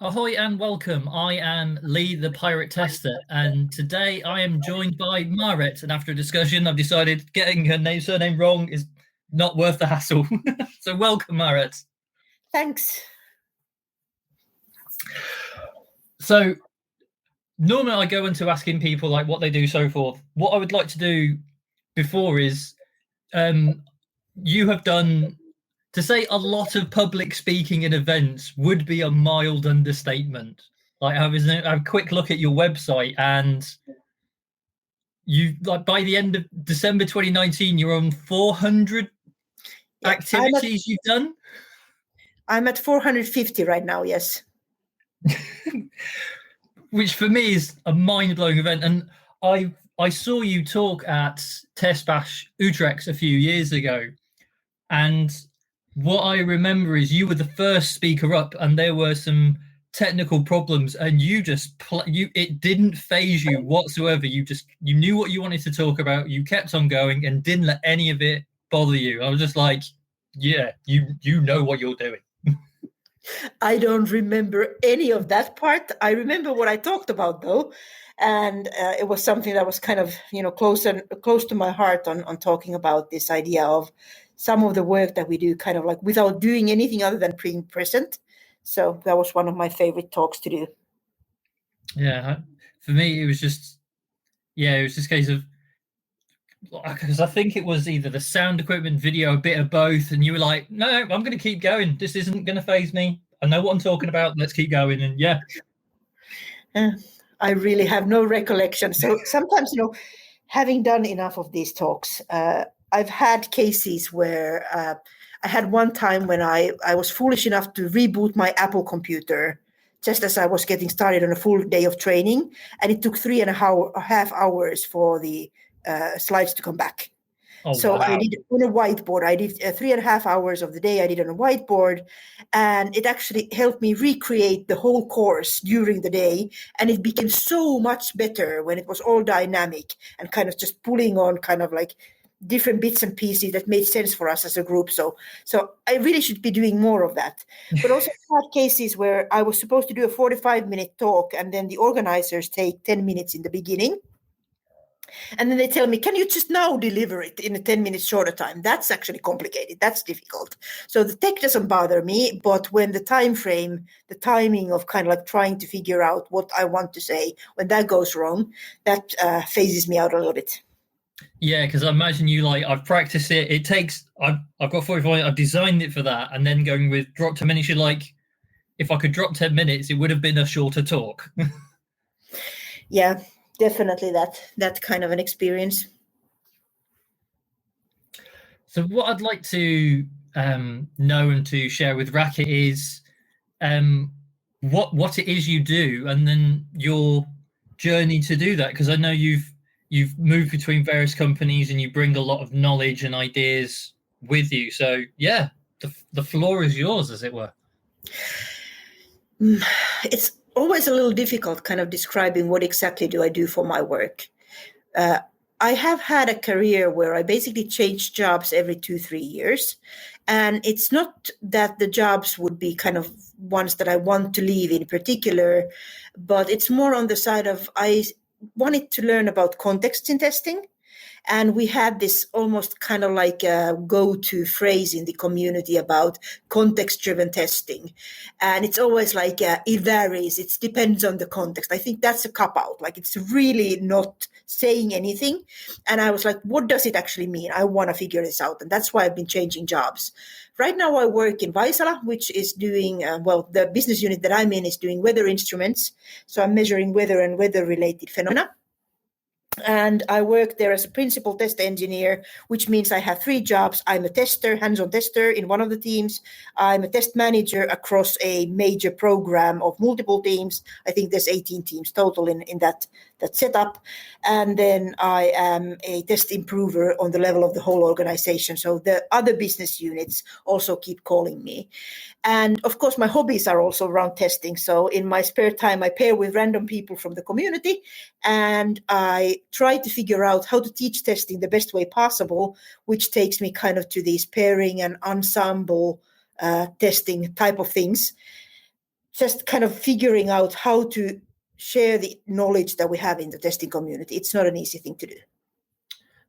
Ahoy and welcome. I am Lee, the pirate tester, and today I am joined by Maaret. And after a discussion, I've decided getting her surname wrong is not worth the hassle. So welcome, Maaret. Thanks. So normally I go into asking people like what they do, so forth. What I would like to do before is you have done, to say a lot of public speaking in events would be a mild understatement. Like I was a quick look at your website, and you like by the end of December 2019, you're on 400 activities you've done. I'm at 450 right now. Yes. Which for me is a mind-blowing event. And I saw you talk at Test Bash Utrecht a few years ago, and what I remember is you were the first speaker up, and there were some technical problems, and you just it didn't phase you whatsoever. You knew what you wanted to talk about. You kept on going and didn't let any of it bother you. I was just like, yeah, you know what you're doing. I don't remember any of that part. I remember what I talked about though, and it was something that was kind of close to my heart on talking about this idea of some of the work that we do kind of like without doing anything other than being present. So that was one of my favorite talks to do. Yeah, for me it was just a case of, because I think it was either the sound equipment, video, a bit of both, and you were like, no, I'm going to keep going. This isn't going to phase me. I know what I'm talking about. Let's keep going. And yeah. I really have no recollection. So sometimes, having done enough of these talks, I've had cases where I had one time when I was foolish enough to reboot my Apple computer just as I was getting started on a full day of training. And it took 3.5 hours for the slides to come back. Oh, so wow. I did on a whiteboard. I did 3.5 hours of the day. I did on a whiteboard, and it actually helped me recreate the whole course during the day. And it became so much better when it was all dynamic and kind of just pulling on kind of like different bits and pieces that made sense for us as a group. So I really should be doing more of that. But also had cases where I was supposed to do a 45-minute talk, and then the organizers take 10 minutes in the beginning. And then they tell me, can you just now deliver it in a 10 minutes shorter time? That's actually complicated. That's difficult. So the tech doesn't bother me, but when the timing of kind of like trying to figure out what I want to say, when that goes wrong, that phases me out a little bit. Yeah, because I imagine you I've practiced it. It takes, I've got 45, I've designed it for that. And then going with drop 10 minutes, you're like, if I could drop 10 minutes, it would have been a shorter talk. Yeah. Definitely that kind of an experience. So what I'd like to know and to share with Racket is what it is you do, and then your journey to do that. Because I know you've moved between various companies and you bring a lot of knowledge and ideas with you. So yeah, the floor is yours, as it were. It's always a little difficult kind of describing what exactly do I do for my work. I have had a career where I basically changed jobs every 2-3 years. And it's not that the jobs would be kind of ones that I want to leave in particular, but it's more on the side of I wanted to learn about context in testing. And we had this almost kind of like a go-to phrase in the community about context-driven testing. And it's always like, it varies, it depends on the context. I think that's a cop-out. Like, it's really not saying anything. And I was like, what does it actually mean? I want to figure this out. And that's why I've been changing jobs. Right now I work in Vaisala, which is doing, the business unit that I'm in is doing weather instruments. So I'm measuring weather and weather-related phenomena. And I work there as a principal test engineer, which means I have 3 jobs. I'm a tester, hands-on tester in one of the teams. I'm a test manager across a major program of multiple teams. I think there's 18 teams total in that setup. And then I am a test improver on the level of the whole organization. So the other business units also keep calling me. And of course, my hobbies are also around testing. So in my spare time, I pair with random people from the community, and I try to figure out how to teach testing the best way possible, which takes me kind of to these pairing and ensemble testing type of things. just kind of figuring out how to share the knowledge that we have in the testing community. It's not an easy thing to do.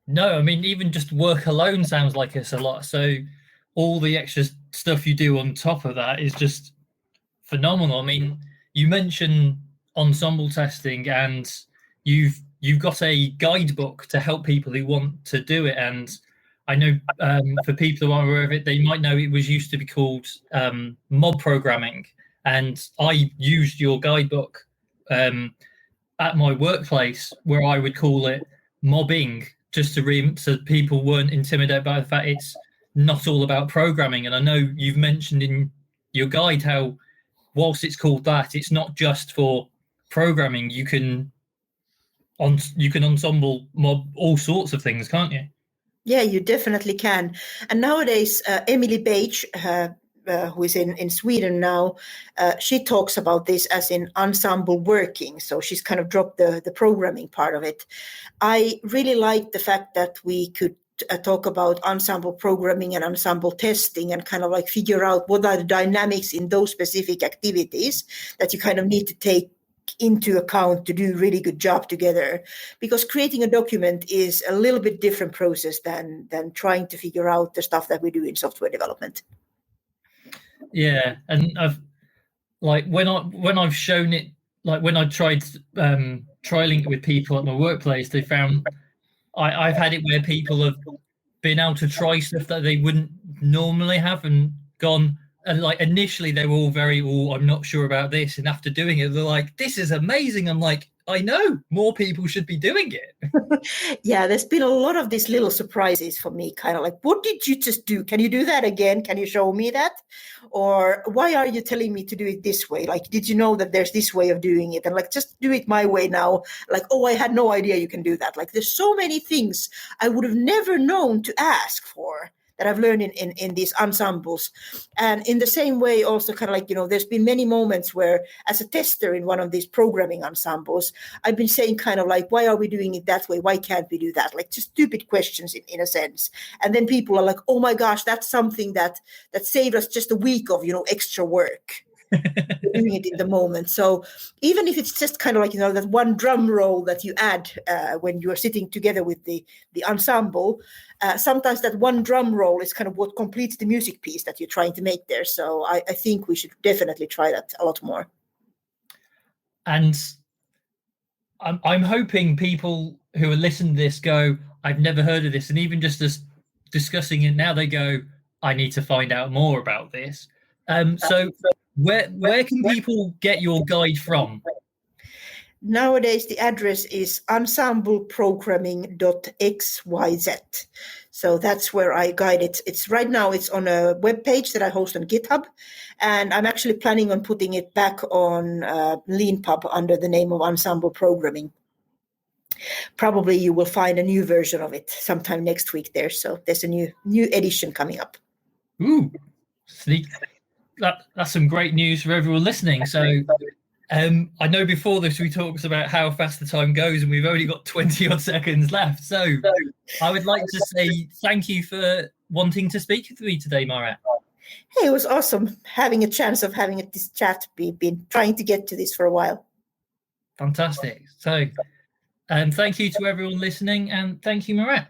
No, I mean, even just work alone sounds like it's a lot. So all the extra stuff you do on top of that is just phenomenal. I mean, you mentioned ensemble testing, and you've got a guidebook to help people who want to do it. And I know for people who aren't aware of it, they might know it was used to be called mob programming. And I used your guidebook at my workplace, where I would call it mobbing, just so people weren't intimidated by the fact it's not all about programming. And I know you've mentioned in your guide how, whilst it's called that, it's not just for programming. You can ensemble mob all sorts of things, can't you? Yeah, you definitely can. And nowadays, Emily Page, who is in Sweden now, she talks about this as in ensemble working. So she's kind of dropped the programming part of it. I really like the fact that we could talk about ensemble programming and ensemble testing, and kind of like figure out what are the dynamics in those specific activities that you kind of need to take into account to do a really good job together. Because creating a document is a little bit different process than trying to figure out the stuff that we do in software development. Yeah, and when I've shown it, like when I tried trialing it with people at my workplace, they found I've had it where people have been able to try stuff that they wouldn't normally have, and gone, and like initially they were all very, I'm not sure about this, and after doing it they're like, this is amazing. I'm like, I know, more people should be doing it. Yeah, there's been a lot of these little surprises for me, kind of like, what did you just do? Can you do that again? Can you show me that? Or why are you telling me to do it this way? Like, did you know that there's this way of doing it? And like, just do it my way now. Like, oh, I had no idea you can do that. Like, there's so many things I would have never known to ask for that I've learned in these ensembles. And in the same way, also kind of like, there's been many moments where as a tester in one of these programming ensembles, I've been saying kind of like, why are we doing it that way? Why can't we do that? Like, just stupid questions in a sense. And then people are like, oh my gosh, that's something that saved us just a week of, extra work. Doing it in the moment. So even if it's just kind of like, that one drum roll that you add when you are sitting together with the ensemble, sometimes that one drum roll is kind of what completes the music piece that you're trying to make there. So I think we should definitely try that a lot more. And I'm hoping people who are listening to this go, I've never heard of this. And even just as discussing it now, they go, I need to find out more about this. So where can people get your guide from? Nowadays, the address is ensembleprogramming.xyz. So that's where I guide it. It's right now, it's on a web page that I host on GitHub. And I'm actually planning on putting it back on LeanPub under the name of Ensemble Programming. Probably you will find a new version of it sometime next week there. So there's a new edition coming up. Ooh, sneak. That's some great news for everyone listening. So I know before this we talked about how fast the time goes, and we've only got 20 odd seconds left. So I would like to say thank you for wanting to speak with me today, Maaret. Hey, it was awesome having a chance of having this chat. We've been trying to get to this for a while. Fantastic. So thank you to everyone listening, and thank you, Maaret.